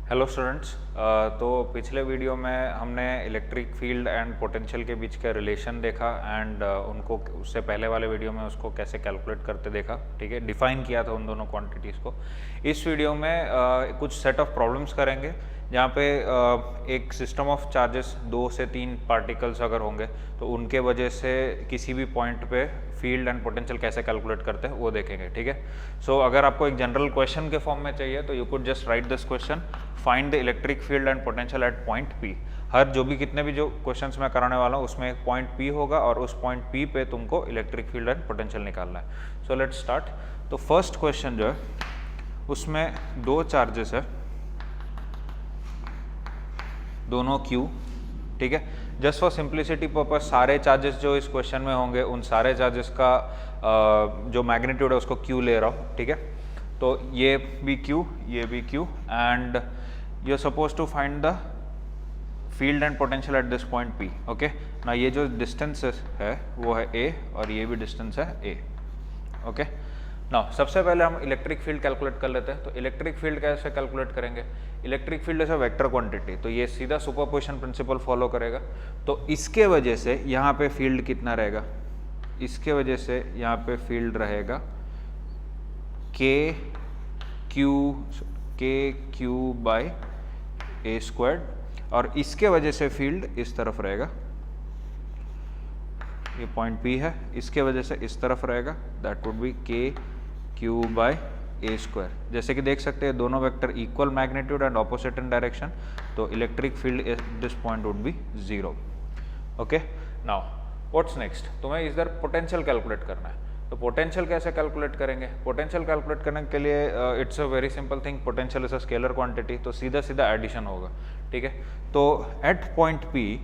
Hello students. तो पिछले video में हमने इलेक्ट्रिक फील्ड एंड पोटेंशियल के बीच का रिलेशन देखा एंड उनको उससे पहले वाले वीडियो में उसको कैसे कैलकुलेट करते देखा, ठीक है, डिफाइन किया था उन दोनों क्वांटिटीज़ को। इस वीडियो में कुछ सेट ऑफ प्रॉब्लम्स करेंगे जहाँ पे एक सिस्टम ऑफ चार्जेस 2 से 3 पार्टिकल्स अगर होंगे तो उनके वजह से किसी भी पॉइंट पे फील्ड एंड पोटेंशियल कैसे कैलकुलेट करते हैं वो देखेंगे, ठीक है। सो अगर आपको एक जनरल क्वेश्चन के फॉर्म में चाहिए तो you could just write this question, find the electric field and potential at point P. हर कितने भी जो क्वेश्चंस मैं कराने वाला हूँ उसमें एक पॉइंट पी होगा और उस पॉइंट पी पे तुमको इलेक्ट्रिक फील्ड एंड पोटेंशियल निकालना है। So let's start. तो फर्स्ट क्वेश्चन जो है उसमें दो चार्जेस है, दोनों Q, ठीक है। जस्ट फॉर सिंप्लिसिटी पर्पस सारे चार्जेस जो इस क्वेश्चन में होंगे उन सारे चार्जेस का जो मैग्नीट्यूड है उसको Q ले रहा हूँ, ठीक है। तो ये भी Q, ये भी Q and you are suppose to find the field and potential at this point P, okay ना। ये जो डिस्टेंस है वो है A और ये भी डिस्टेंस है A, ओके ना। सबसे पहले हम इलेक्ट्रिक फील्ड कैलकुलेट कर लेते हैं। तो इलेक्ट्रिक फील्ड कैसे कैलकुलेट करेंगे? Electric field as a vector quantity, तो ये सीधा सुपरपोजिशन प्रिंसिपल फॉलो करेगा। तो इसके वजह से यहाँ पे फील्ड कितना रहेगा? इसके वजह से यहाँ पे फील्ड रहेगा k q by a squared और इसके वजह से फील्ड इस तरफ रहेगा, ये पॉइंट P है, इसके वजह से इस तरफ रहेगा, that would be k q by a square. जैसे कि देख सकते हैं दोनों vector equal magnitude and opposite in direction, तो electric field at this point would be 0, okay. Now what's next? तुम्हें इधर पोटेंशियल कैलकुलेट करना है। तो पोटेंशियल कैसे कैलकुलेट करेंगे? पोटेंशियल कैलकुलेट करने के लिए it's a very simple thing, potential is a scalar quantity, तो सीधा सीधा एडिशन होगा, ठीक है। तो at point P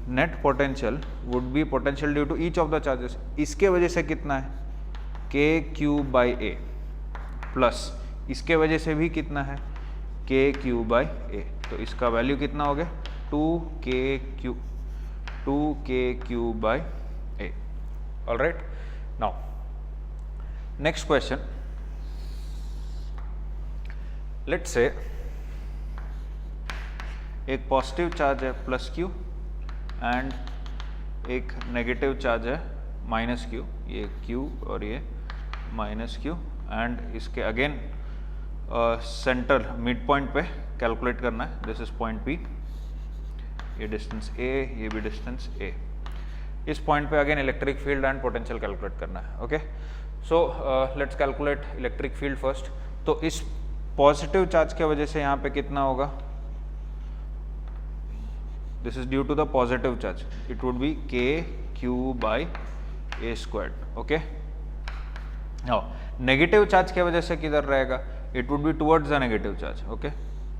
net potential would be potential due to each of the charges. इसके वजह से कितना है? के क्यू बाई ए प्लस इसके वजह से भी कितना है? के क्यू बाई ए। तो इसका वैल्यू कितना हो गया? 2k Q by A. All right, now next question. Let's say एक पॉजिटिव चार्ज है प्लस Q एंड एक नेगेटिव चार्ज है माइनस Q, ये Q और ये माइनस Q एंड इसके अगेन सेंटर मिड पॉइंट पे कैलकुलेट करना है। दिस इज पॉइंट P, ये डिस्टेंस A, ये भी डिस्टेंस A। इस पॉइंट पे again electric field and potential calculate करना है, okay. So let's calculate electric field first. तो इस पॉजिटिव चार्ज के वजह से यहाँ पे कितना होगा? This is due to the positive charge, it would be k q by a squared, okay. Now negative charge के वजह से किधर रहेगा? It would be towards the negative charge, okay.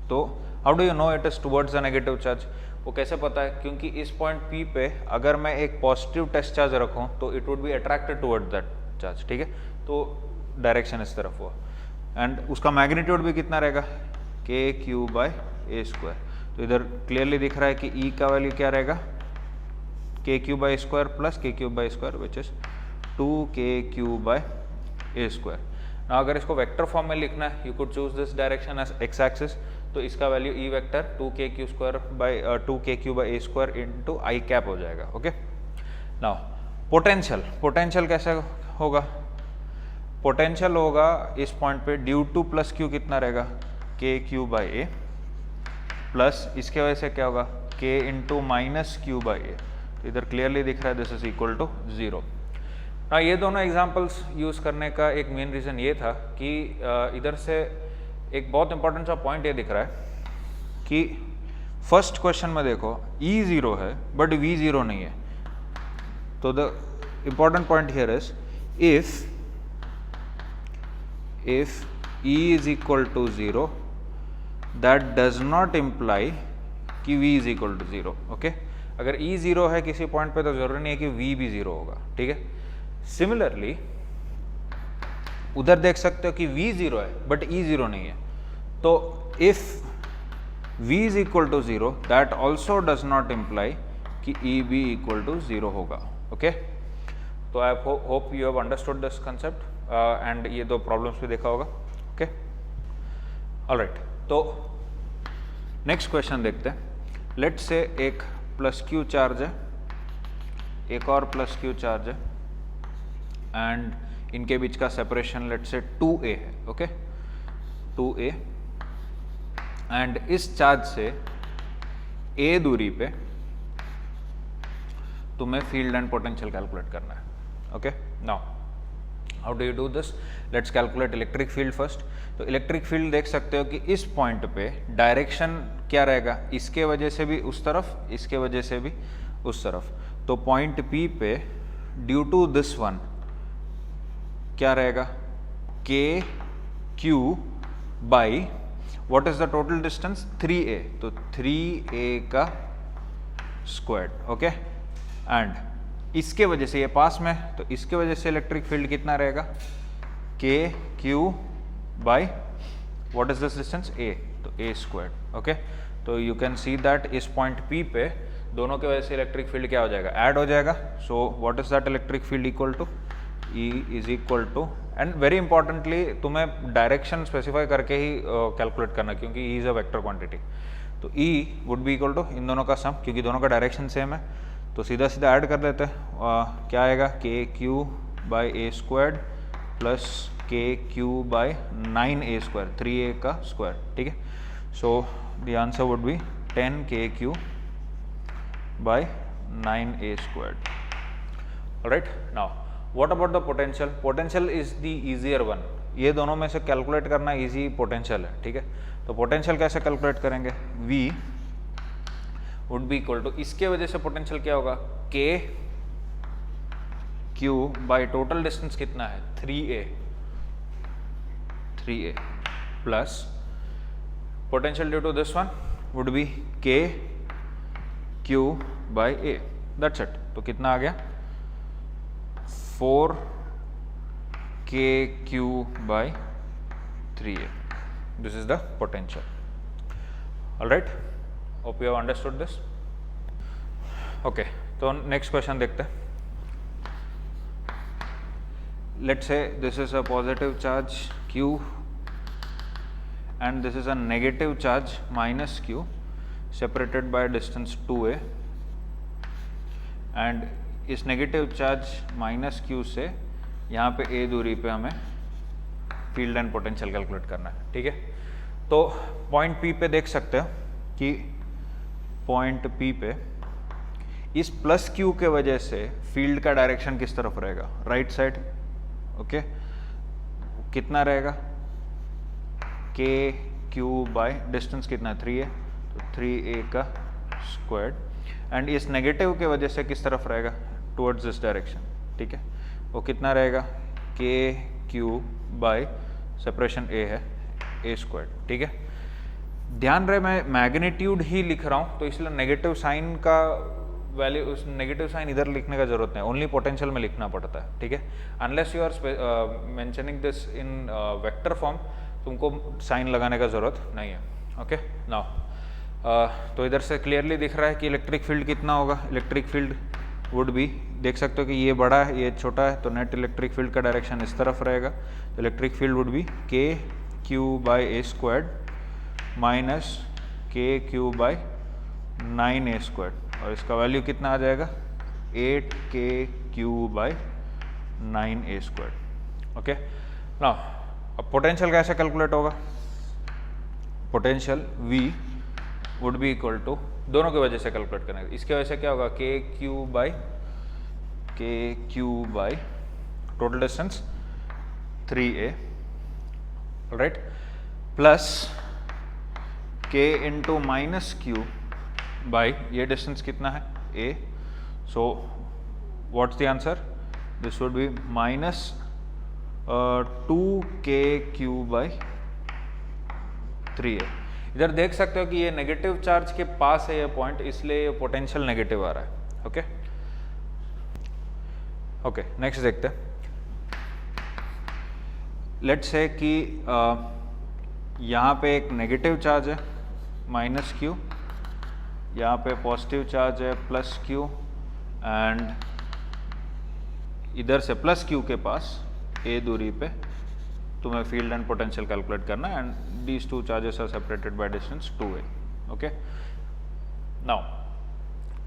तो how do you know it is towards the negative charge? वो कैसे पता है? क्योंकि इस पॉइंट P पे अगर मैं एक पॉजिटिव टेस्ट चार्ज रखूं तो it would be attracted towards that charge, ठीक है। तो डायरेक्शन इस तरफ हुआ एंड उसका मैग्नीट्यूड भी कितना रहेगा? K q by a square. तो इधर क्लियरली दिख रहा है कि E का वैल्यू क्या रहेगा? K q by square plus k q by square which is 2k by a square. ना अगर इसको वेक्टर फॉर्म में लिखना है you could choose this direction as x axis, तो इसका value E vector 2k square by 2k by a square into i cap हो जाएगा, ओके। नाउ पोटेंशियल कैसे होगा? पोटेंशियल होगा इस पॉइंट पे ड्यू टू प्लस Q कितना रहेगा? K q by A plus इसके वजह से क्या होगा? k into minus q by a. तो इधर क्लियरली दिख रहा है दिस इज इक्वल टू 0। ना ये दोनों एग्जांपल्स यूज़ करने का एक मेन रीज़न ये था कि इधर से एक बहुत इंपॉर्टेंट सा पॉइंट ये दिख रहा है कि फर्स्ट क्वेश्चन में देखो E 0 है बट V 0 नहीं है। तो the important point here is if E is equal to 0 that does not imply कि V is equal to 0, okay. अगर E 0 है किसी पॉइंट पे तो जरूरी नहीं है कि V भी 0 होगा, ठीक है। सिमिलरली उधर देख सकते हो कि V 0 है बट E 0 नहीं है। तो if V is equal to 0 that also does not imply कि E भी इक्वल टू 0 होगा, ओके। तो I hope you have understood this concept and ये दो प्रॉब्लम्स भी देखा होगा, ओके। ऑलराइट, तो नेक्स्ट क्वेश्चन देखते हैं। लेट्स से एक प्लस क्यू चार्ज है, एक और प्लस क्यू चार्ज है, एंड इनके बीच का सेपरेशन लेट्स से 2a है, ओके 2a, एंड इस चार्ज से a दूरी पे तुम्हें फील्ड एंड पोटेंशियल कैलकुलेट करना है। Okay, now how do you do this? Let's calculate electric field first. तो इलेक्ट्रिक फील्ड देख सकते हो कि इस पॉइंट पे डायरेक्शन क्या रहेगा, इसके वजह से भी उस तरफ, इसके वजह से भी उस तरफ। तो पॉइंट P पे ड्यू टू दिस वन क्या रहेगा, k q by what is the total distance 3a, तो 3a का स्क्वायर। ओके, एंड इसके वजह से ये पास में, तो इसके वजह से इलेक्ट्रिक फील्ड कितना रहेगा, k q by what is this distance a, तो a स्क्वायर। ओके, तो यू कैन सी दैट इस पॉइंट P पे दोनों के वजह से इलेक्ट्रिक फील्ड क्या हो जाएगा, ऐड हो जाएगा। So what is that electric field equal to E is equal to, and very importantly तुम्हें डायरेक्शन स्पेसिफाई करके ही कैलकुलेट करना, क्योंकि E is a vector quantity. तो E would be equal to इन दोनों का सम, क्योंकि दोनों का डायरेक्शन सेम है, तो सीधा सीधा ऐड कर देते हैं। क्या आएगा, k q by a square plus k q by 9a square, 3a का स्क्वायर। ठीक है, so the answer would be 10 k q by 9a square. Alright, now what about the potential? Potential is the easier one, ये दोनों में से calculate करना easy potential है। ठीक है, तो पोटेंशियल कैसे कैलकुलेट करेंगे, V would be equal to, इसके वजह से पोटेंशियल क्या होगा, k q by total distance कितना है 3a plus potential due to this one would be k q by a, that's it. तो कितना आ गया, 4 k q by 3a, this is the potential. Alright, hope you have understood this. Okay, तो next question देखते हैं। Let's say this is a positive charge q and this is a negative charge minus q separated by a distance 2a, and इस negative charge minus q से यहाँ पे a दूरी पे हमें फील्ड एंड पोटेंशियल कैलकुलेट करना है। ठीक है, तो पॉइंट P पे देख सकते हो कि पॉइंट P पे इस प्लस q के वजह से फील्ड का डायरेक्शन किस तरफ रहेगा, राइट साइड। ओके, कितना रहेगा, के क्यू बाय डिस्टेंस कितना है 3a, तो 3a का स्क्वायर, एंड इस नेगेटिव के वजह से किस तरफ रहेगा, टुवर्ड्स दिस डायरेक्शन। ठीक है, वो कितना रहेगा, k q bye separation a है a स्क्वायर। ठीक है, ध्यान रहे मैं मैग्नीट्यूड ही लिख रहा हूँ, तो इसलिए नेगेटिव साइन का वैल्यू, उस नेगेटिव साइन इधर लिखने का जरूरत नहीं, ओनली पोटेंशियल में लिखना पड़ता है। ठीक है, unless you are mentioning this in vector form, तुमको साइन लगाने का जरूरत नहीं है। ओके, नाउ तो इधर से क्लियरली दिख रहा है कि इलेक्ट्रिक फील्ड कितना होगा, इलेक्ट्रिक फील्ड वुड भी देख सकते हो कि ये बड़ा है ये छोटा है, तो नेट इलेक्ट्रिक फील्ड का डायरेक्शन इस तरफ रहेगा। तो electric field would be k q by a squared minus k q by 9a squared, और इसका वैल्यू कितना आ जाएगा 8 k q by 9a squared. Okay, now अब पोटेंशियल कैसे कैलकुलेट होगा, potential V would be equal to, दोनों की वजह से कैलकुलेट करेंगे, इसके वजह से क्या होगा k q by total distance 3a, right, plus के इंटू माइनस क्यू बाई ये डिस्टेंस कितना है a, so what's the answer, this would be minus 2k Q by 3a। इधर देख सकते हो कि ये नेगेटिव चार्ज के पास है ये पॉइंट, इसलिए ये पोटेंशियल नेगेटिव आ रहा है। ओके, ओके, नेक्स्ट देखते हैं। लेट्स से कि यहाँ पे एक नेगेटिव चार्ज है माइनस क्यू, यहाँ पे पॉजिटिव चार्ज है प्लस क्यू, एंड इधर से प्लस क्यू के पास a दूरी पे तुम्हें फील्ड एंड पोटेंशियल कैलकुलेट करना है, and these two charges are separated by distance 2a. Okay, now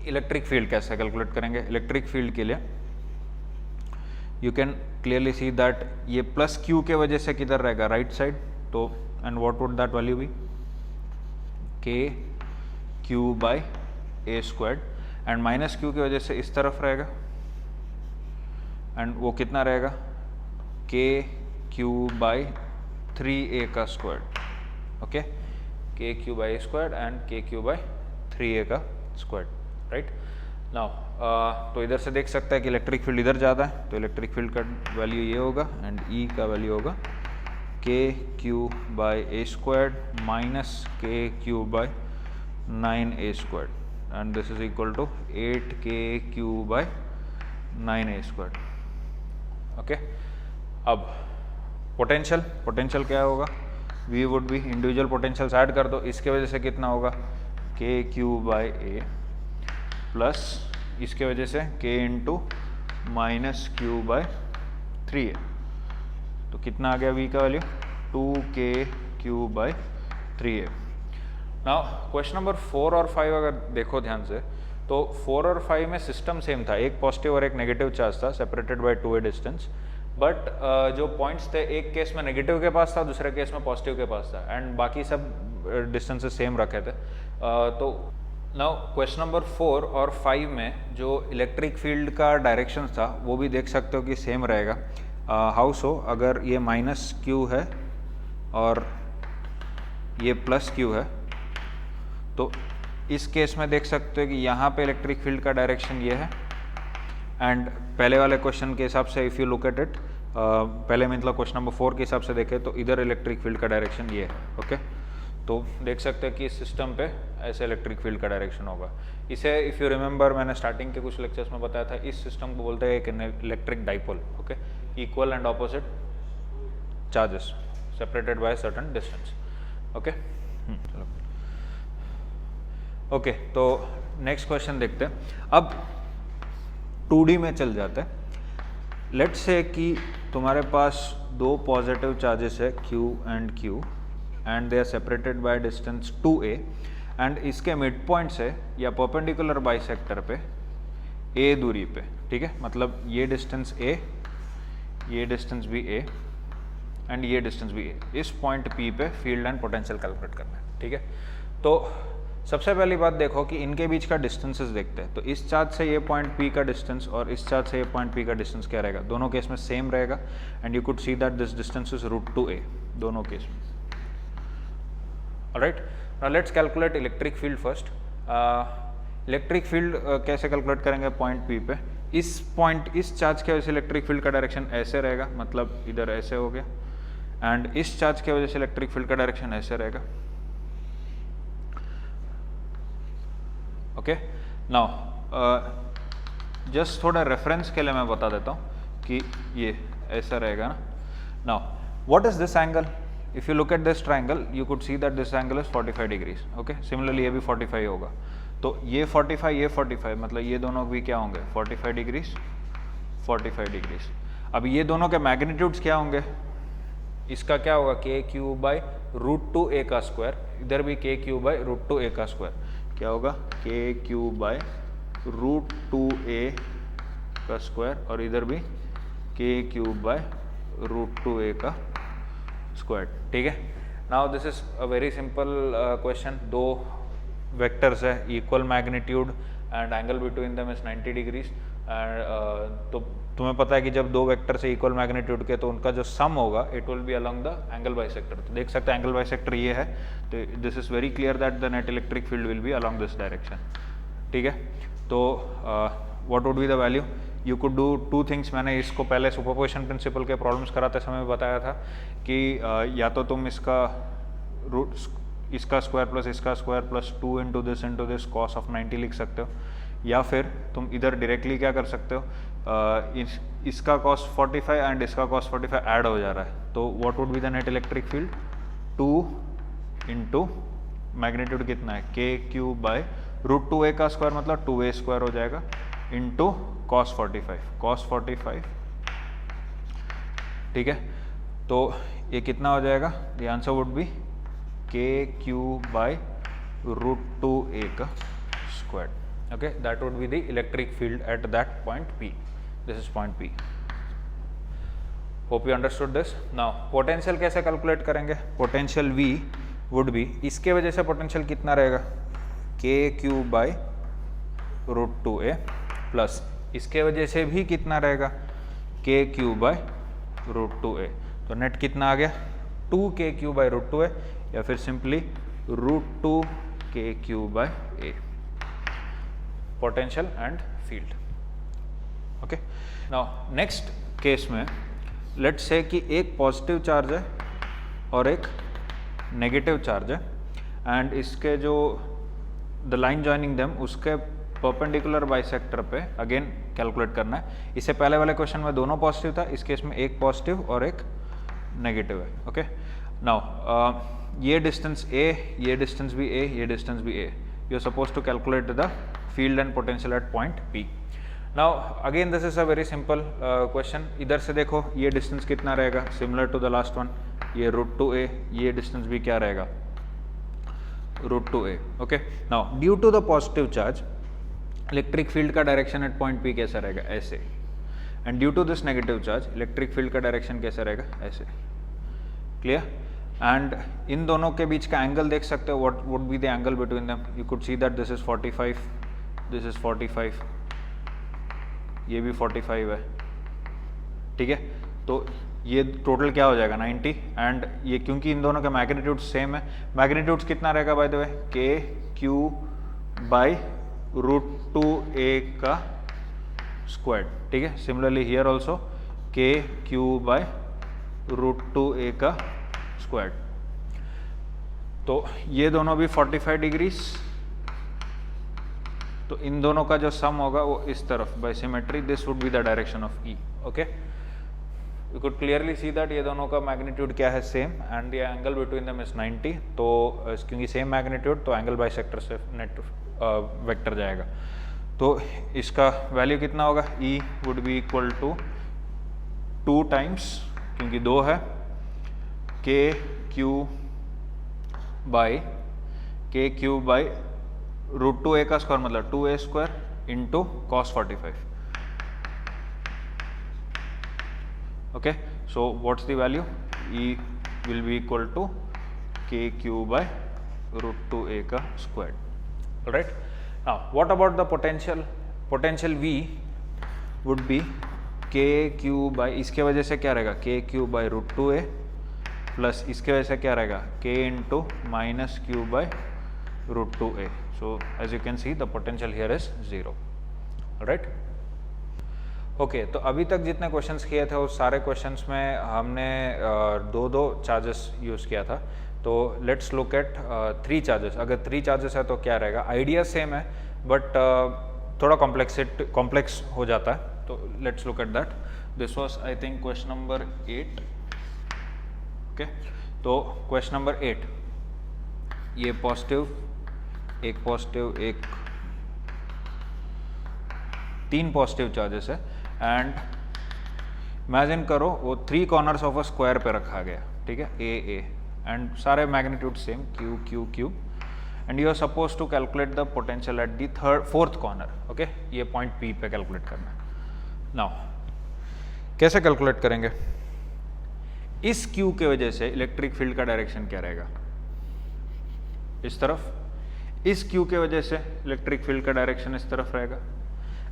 electric field कैसे कैलकुलेट करेंगे? इलेक्ट्रिक फील्ड के लिए you can clearly see that ये प्लस क्यू के वजह से किधर रहेगा? Right side. तो and what would that value be? K q by a squared, and minus q की वजह से इस तरफ रहेगा, एंड वो कितना रहेगा? के क्यू बाय 3a का squared. Okay, k q by a squared and k q by 3a का स्क्वायर्ड. राइट नाउ तो इधर से देख सकता है कि इलेक्ट्रिक फील्ड इधर जाता है, तो इलेक्ट्रिक फील्ड का वैल्यू ये होगा, एंड ई का वैल्यू होगा k q by a squared minus k q by 9a squared, and this is equal to 8k q by 9a squared. Okay, अब पोटेंशियल क्या होगा? V would be, individual potentials add कर दो, इसके वजह से कितना होगा? K q by A plus इसके वजह से के into minus q by 3a, तो कितना आ गया वी का value? 2k q by 3a. Now question number 4 और 5 अगर देखो ध्यान से, तो 4 और 5 में सिस्टम सेम था, एक पॉजिटिव और एक नेगेटिव चार्ज था separated by 2a distance, but जो पॉइंट्स थे एक केस में नेगेटिव के पास था, दूसरे केस में पॉजिटिव के पास था, एंड बाकी सब डिस्टेंसेस सेम रखे थे. तो नाउ क्वेश्चन नंबर 4 और 5 में जो इलेक्ट्रिक फील्ड का डायरेक्शन था वो भी देख सकते हो कि सेम रहेगा. How so? अगर ये माइनस क्यू है और ये प्लस क्यू है, तो इस केस में देख सकते हो कि यहाँ पे इलेक्ट्रिक फील्ड का डायरेक्शन ये है, एंड पहले वाले क्वेश्चन के हिसाब से if you look at it, पहले मतलब क्वेश्चन नंबर 4 के हिसाब से देखें तो इधर इलेक्ट्रिक फील्ड का डायरेक्शन ये है. ओके, तो देख सकते हैं कि इस सिस्टम पे ऐसे इलेक्ट्रिक फील्ड का डायरेक्शन होगा. इसे इफ़ यू रिमेंबर मैंने स्टार्टिंग के कुछ लेक्चर्स में बताया था, इस सिस्टम को बोलते हैं एक electric dipole. Okay, equal and opposite charges separated by certain distance. Okay, चलो. ओके, तो नेक्स्ट क्वेश्चन देखते हैं. अब 2D में चल जाते हैं. लेट्स से कि तुम्हारे पास दो पॉजिटिव चार्जेस है Q and Q, and they are separated by distance 2a, and इसके मिड पॉइंट से या परपेंडिकुलर बाइसेक्टर पे a दूरी पे. ठीक है, मतलब ये डिस्टेंस a, ये डिस्टेंस भी a, एंड ये डिस्टेंस भी a. इस पॉइंट P पे फील्ड एंड पोटेंशियल कैलकुलेट करना है. ठीक है, तो सबसे पहली बात देखो कि इनके बीच का डिस्टेंसेस देखते हैं. तो इस चार्ज से ये पॉइंट P का डिस्टेंस और इस चार्ज से ये पॉइंट P का डिस्टेंस क्या रहेगा? दोनों केस में सेम रहेगा, and you could see that this distance is √2a दोनों केस में. Alright, now let's calculate electric field first. Electric field कैसे कैलकुलेट करेंगे? पॉइंट P पे इस चार्ज की वजह से इलेक्ट्रिक फील्ड का डायरेक्शन ऐसे रहेगा, मतलब इधर ऐसे हो गया, एंड इस चार्ज की वजह से इलेक्ट्रिक फील्ड का डायरेक्शन ऐसे रहेगा. ओके, नाउ जस्ट थोड़ा रेफरेंस के लिए मैं बता देता हूँ कि ये ऐसा रहेगा ना. Now what is this angle? If you look at this triangle you could see that this angle is 45 degrees. Okay, similarly ये भी 45 होगा, तो ये 45 मतलब ये दोनों भी क्या होंगे? 45 डिग्रीज 45 डिग्रीज. अब ये दोनों के मैग्नीट्यूड्स क्या होंगे? इसका क्या होगा? के क्यू बाय √2a का स्क्वायर, इधर भी के क्यू बाय √2a का स्क्वायर. क्या होगा? के क्यू बाय √2a का स्क्वायर, और इधर भी के क्यू बाय √2a का स्क्वायर. ठीक है, now this is a very simple question. दो वेक्टर्स है, equal magnitude and angle between them is 90 degrees. तो तुम्हें पता है कि जब दो वेक्टर से इक्वल मैग्नीट्यूड के, तो उनका जो सम होगा it will be along the angle bisector. तो देख सकते हैं एंगल बाइसेक्टर ये है, तो this is very clear that the net electric field will be along this direction. ठीक है, तो what would be the value? You could do two things. मैंने इसको पहले सुपरपोजिशन प्रिंसिपल के प्रॉब्लम्स कराते समय बताया था कि या तो तुम इसका स्क्वायर प्लस इसका square plus 2 into this cos of 90 लिख सकते हो, या फिर तुम इधर डायरेक्टली क्या कर सकते हो, इसका कॉस 45 एंड इसका कॉस 45 ऐड हो जा रहा है. तो what would be the net electric field? 2 into magnitude कितना है? के क्यू बाय √2a का स्क्वायर मतलब 2a स्क्वायर हो जाएगा, इंटू कॉस 45. ठीक है, तो ये कितना हो जाएगा, the answer would be k q by √2a का square. Okay, that would be the electric field at that point P. This is point P. Hope you understood this. Now potential कैसे calculate करेंगे. Potential V would B, इसके वजह से potential कितना रहेगा, k q by √2a plus इसके वजह से भी कितना रहेगा, के क्यू बाई √2a. तो नेट कितना आ गया, 2k क्यू बाई √2a या फिर simply √2k Q by a. Potential and field. Okay, now next case में लेट्स से कि एक पॉजिटिव चार्ज है और एक नेगेटिव चार्ज है एंड इसके जो द लाइन जॉइनिंग देम उसके परपेंडिकुलर बाइसेक्टर पे अगेन कैलकुलेट करना है. इससे पहले वाले क्वेश्चन में दोनों पॉजिटिव था, इस केस में एक पॉजिटिव और एक नेगेटिव है. ओके, नाउ ये डिस्टेंस a, ये डिस्टेंस भी a, ये डिस्टेंस भी a. You are suppose to calculate the field and potential at point P. Now again this is a very simple question. इधर से देखो ये डिस्टेंस कितना रहेगा, similar to the last one, ये √2a, ये डिस्टेंस भी क्या रहेगा, √2a. Okay, now due to the positive charge electric field का डायरेक्शन एट पॉइंट P कैसा रहेगा, ऐसे. And due to this negative charge electric field का डायरेक्शन कैसा रहेगा, ऐसे. क्लियर. एंड इन दोनों के बीच का एंगल देख सकते हो, what would be the angle between them. You could see that this is 45, this is 45, ये भी 45 है. ठीक है, तो ये टोटल क्या हो जाएगा 90. एंड ये क्योंकि इन दोनों का मैग्नीट्यूड सेम है, मैग्नीट्यूड कितना रहेगा बाय द वे, के क्यू बाई √2a का स्क्वायर. ठीक है, सिमिलरली हियर ऑल्सो के क्यू बाई √2a का स्क्वायर. तो ये दोनों भी 45 डिग्रीज, तो इन दोनों का जो सम होगा वो इस तरफ by symmetry, this would be the direction of E. Okay, you could clearly see that ये दोनों का मैग्नीट्यूड क्या है, same, and the angle between them is 90. तो क्योंकि सेम मैग्नीट्यूड तो एंगल बाइसेक्टर से नेट वेक्टर जाएगा. तो इसका वैल्यू कितना होगा, E would be equal to 2 times, क्योंकि 2 है, के क्यू बाई √2a का स्क्वायर मतलब 2a square into cos 45. Okay, so what's the value, E will be equal to k q by √2a का square. Alright, now what about the potential? Potential V would be k q by, इसके वजह से क्या रहेगा, k q by √2a plus इसके वजह से क्या रहेगा, k into minus q by √2a. So as you can see the potential here is 0. Alright, okay. तो अभी तक जितने क्वेश्चंस किए थे उस सारे क्वेश्चंस में हमने दो चार्जेस यूज़ किया था. तो लेट्स लुक एट 3 चार्जेस. अगर 3 चार्जेस है तो क्या रहेगा, आइडिया सेम है बट थोड़ा कॉम्प्लेक्स हो जाता है. तो let's look at that. This was I think question number 8. Okay, तो क्वेश्चन नंबर 8, ये पॉजिटिव, एक पॉजिटिव, एक 3 पॉजिटिव चार्जेस है एंड इमेजिन करो वो 3 कॉर्नर्स ऑफ अ स्क्वायर पे रखा गया. ठीक है, ए एंड सारे magnitude same, q q q, and you are suppose to calculate the potential at the 4th corner. Okay, ये पॉइंट P पे कैलकुलेट करना है. नाउ कैसे कैलकुलेट करेंगे, इस Q के वजह से इलेक्ट्रिक फील्ड का डायरेक्शन क्या रहेगा, इस तरफ. इस Q के वजह से इलेक्ट्रिक फील्ड का डायरेक्शन इस तरफ रहेगा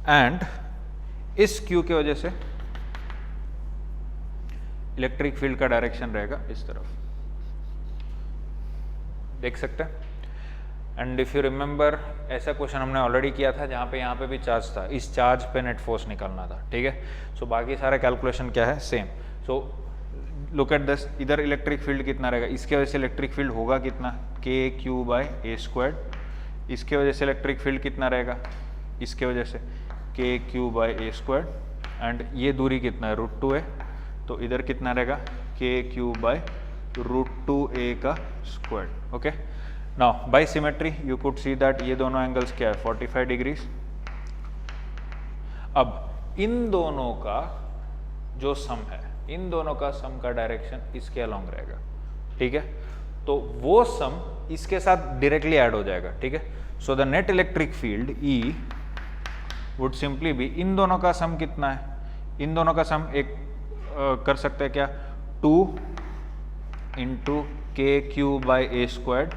एंड इस Q के वजह से इलेक्ट्रिक फील्ड का डायरेक्शन रहेगा इस तरफ. देख सकते हैं. एंड इफ यू रिमेंबर, ऐसा क्वेश्चन हमने ऑलरेडी किया था जहाँ पे यहाँ पे भी चार्ज था, इस चार्ज पे नेट फोर्स निकालना था. ठीक है, सो बाकी सारे कैलकुलेशन क्या है, same. So look at this, इधर इलेक्ट्रिक फील्ड कितना रहेगा, इसके वजह से इलेक्ट्रिक फील्ड होगा कितना, के क्यू बाई ए स्क्वायर. इसके वजह से इलेक्ट्रिक फील्ड कितना रहेगा, इसके वजह से के q by a square. And ये दूरी कितना है, √2a, तो इधर कितना रहेगा, के क्यू बाई √2a का square. Okay, now by symmetry you could see that ये दोनों एंगल्स क्या है, 45 डिग्रीज. अब इन दोनों का जो सम है, इन दोनों का सम का डायरेक्शन इसके अलोंग रहेगा, ठीक है। तो वो सम इसके साथ डायरेक्टली ऐड हो जाएगा, ठीक है। So the net electric field E would simply be, इन दोनों का सम कितना है, इन दोनों का सम एक कर सकते हैं क्या, 2 इंटू के q by A squad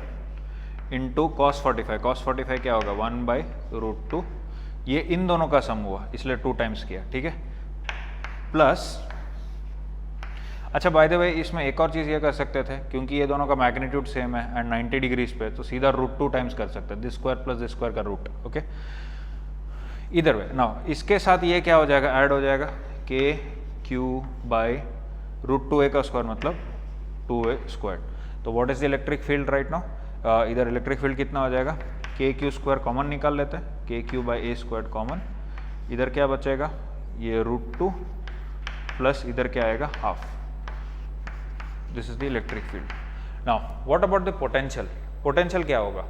into cos 45, cos 45 क्या होगा 1/√2, ये इन दोनों का सम हुआ इसलिए 2 टाइम्स किया, ठीक है। प्लस अच्छा बाय द वे इसमें एक और चीज़ ये कर सकते थे, क्योंकि ये दोनों का मैग्नीट्यूड सेम है एंड 90 डिग्रीज पे, तो सीधा √2 टाइम्स कर सकते हैं, this square plus this square का रूट, ओके। इधर वे नाउ इसके साथ ये क्या हो जाएगा, ऐड हो जाएगा के क्यू बाई √2a का स्क्वायर मतलब 2a स्क्वायर। तो what is the electric field right now, इधर इलेक्ट्रिक फील्ड कितना हो जाएगा, के क्यू स्क्वायर कॉमन निकाल लेते हैं, के q by a square common, इधर क्या बचेगा ये √2 प्लस इधर क्या आएगा half, this is the electric field. Now what about the potential, potential क्या होगा,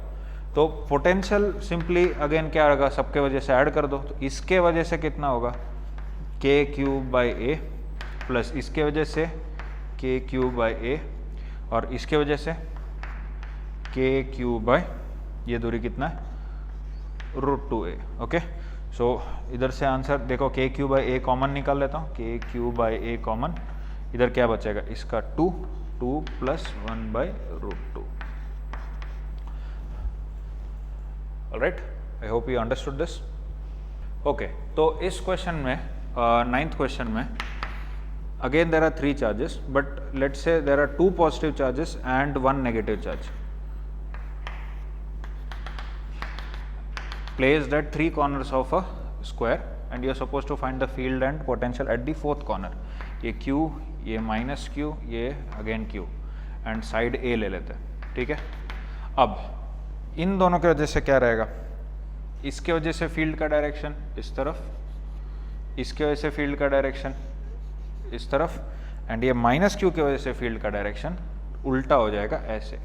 तो पोटेंशियल सिंपली अगेन क्या होगा, सबके वजह से ऐड कर दो, तो इसके वजह से कितना होगा के क्यूब बाई ए प्लस इसके वजह से के क्यूब बाई ए और इसके वजह से के क्यूब बाई ये दूरी कितना है √2a, ओके। सो इधर से आंसर देखो के क्यूब बाई ए कॉमन निकाल लेता हूँ, के क्यूब बाई ए कॉमन, इधर क्या बचेगा इसका 2 plus 1/√2, alright. I hope you understood this, okay. तो इस क्वेश्चन में 9th क्वेश्चन में again there are 3 charges, but let's say there are 2 positive charges and 1 negative charge placed at 3 corners of a square and you are supposed to find the field and potential at the 4th corner। ये Q, ये minus Q, ये again Q and side A ले लेते हैं, ठीक है। अब इन दोनों की वजह से क्या रहेगा, इसके वजह से फील्ड का डायरेक्शन इस तरफ, इसके वजह से फील्ड का डायरेक्शन इस तरफ एंड ये माइनस Q की वजह से फील्ड का डायरेक्शन उल्टा हो जाएगा ऐसे,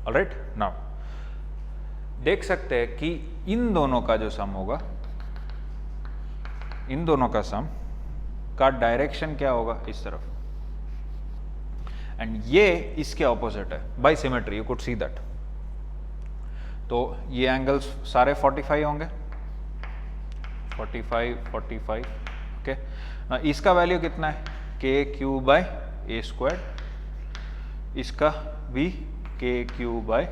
ऑलराइट। नाउ देख सकते हैं कि इन दोनों का जो सम होगा, इन दोनों का सम का डायरेक्शन क्या होगा इस तरफ, एंड ये इसके ऑपोजिट है by symmetry, you could see that. तो ये एंगल्स सारे 45 होंगे, 45, ओके। इसका वैल्यू कितना है के क्यू बाई ए स्क्वायर, इसका भी k q by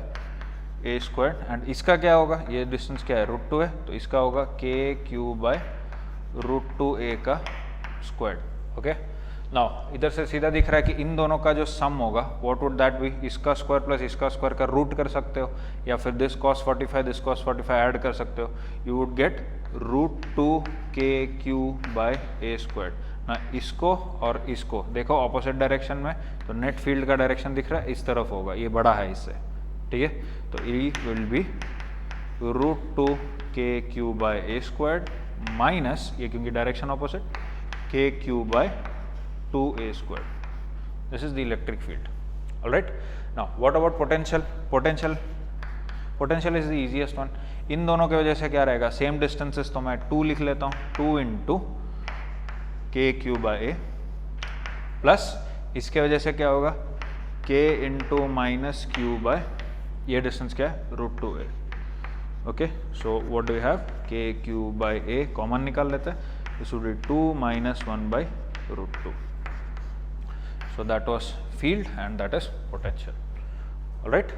a square and इसका क्या होगा, ये डिस्टेंस क्या है √2 है, तो इसका होगा के क्यू बाई √2a का स्क्वायर, ओके। नाउ इधर से सीधा दिख रहा है कि इन दोनों का जो सम होगा व्हाट वुड दैट बी, इसका स्क्वायर प्लस इसका स्क्वायर का रूट कर सकते हो, या फिर this cos 45 this cos 45 add कर सकते हो, you would get √2 k q by a square. ना इसको और इसको देखो ऑपोजिट डायरेक्शन में, तो नेट फील्ड का डायरेक्शन दिख रहा है इस तरफ होगा, ये बड़ा है इससे, ठीक है। तो E will be √2 k q by a square minus ये क्योंकि direction opposite k q by 2a square, this is the electric field, alright. Now what about potential, potential is the easiest one. इन दोनों की वजह से क्या रहेगा, same distances, तो मैं 2 लिख लेता हूँ, 2 इंटू के क्यू बाई ए प्लस इसके वजह से क्या होगा k into minus q by ये डिस्टेंस क्या है √2a, okay. So what do we have k q by a common निकाल लेते हैं, दिस वुड बी 2 माइनस 1/√2, so that was field and that is potential, all right।